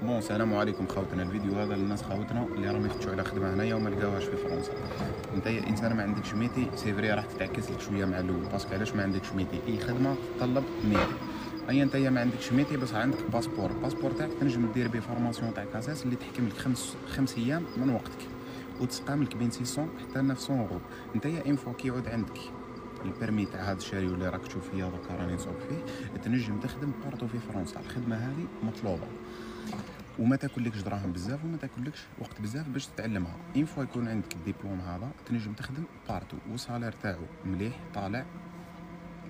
بون السلام عليكم خوتنا. الفيديو هذا للناس خوتنا اللي راهم يفتشوا على خدمه هنايا وما لقاوهاش في فرنسا. انت يا انسان ما عندكش ميتي، سي فري راح تتعكس لك شويه مع الاول، باسكو علاش ما عندكش ميتي؟ اي خدمه تطلب ميتي. اي انت ما عندكش ميتي بس عندك باسبور، الباسبور تاعك تنجم دير به فورماسيون تاع كاساس اللي تحكم لك خمس ايام من وقتك، وتسقام لك بين 600 حتى 900 اورو. انت اون فوا كيعود عندك البرمي تاع هذا الشاريو اللي راك تشوف فيا دوكا راني نصوب فيه، تنجم تخدم بارتو في فرنسا. الخدمه هذه مطلوبه وما تاكلكش دراهم بزاف وما تاكلكش وقت بزاف باش تتعلمها. اين فوا يكون عندك الدبلوم هذا تنجم تخدم بارتو، والصالير تاعو مليح طالع،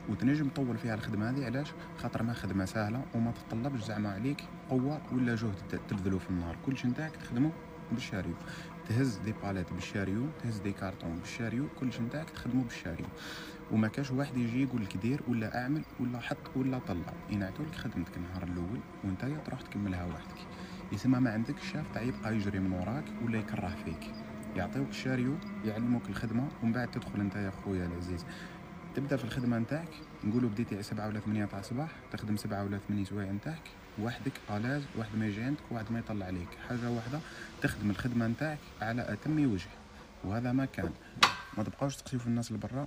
وتنجم تطول فيها الخدمه هذه. علاش؟ خاطر ما خدمه سهله وما تطلبش زعما عليك قوه ولا جهد تبذلو في النهار. كلشي نتاعك تخدمو بالشاريو، تهز دي باليت بالشاريو، تهز دي كارطون بالشاريو، كلشي نتاعك تخدمو بالشاريو. وما كاش واحد يجي يقول لك دير ولا اعمل ولا حط ولا طلع، ينعتولك خدمتك النهار الاول وانت تروح تكملها وحدك. يسمى ما عندك شاف تاع يبقى يجري من وراك ولا يكره فيك. يعطيوك الشاريو، يعلموك الخدمه، ومن بعد تدخل انت يا خويا العزيز تبدا في الخدمه نتاعك. نقولوا بديتي 7 ولا 8 تاع الصباح، تخدم 7 ولا 8 سوايع نتاعك وحدك الاز، واحد ما يجي عندك وواحد ما يطلع عليك حاجه واحده، تخدم الخدمه نتاعك على اتم وجه. وهذا ما كان. ما تبقاوش تقسيو في الناس البرا،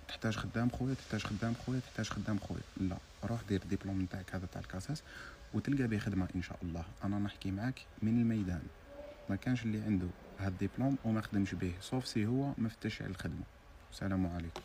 تحتاج خدام خويا، تحتاج خدام خويا، تحتاج خدام خويا. لا، روح دير الدبلوم نتاعك هذا تاع الكاساس وتلقى به خدمه ان شاء الله. انا نحكي معاك من الميدان، ما كانش اللي عنده هاد الدبلوم وما خدمش به، صوف سي هو ما فتش على الخدمه. السلام عليكم.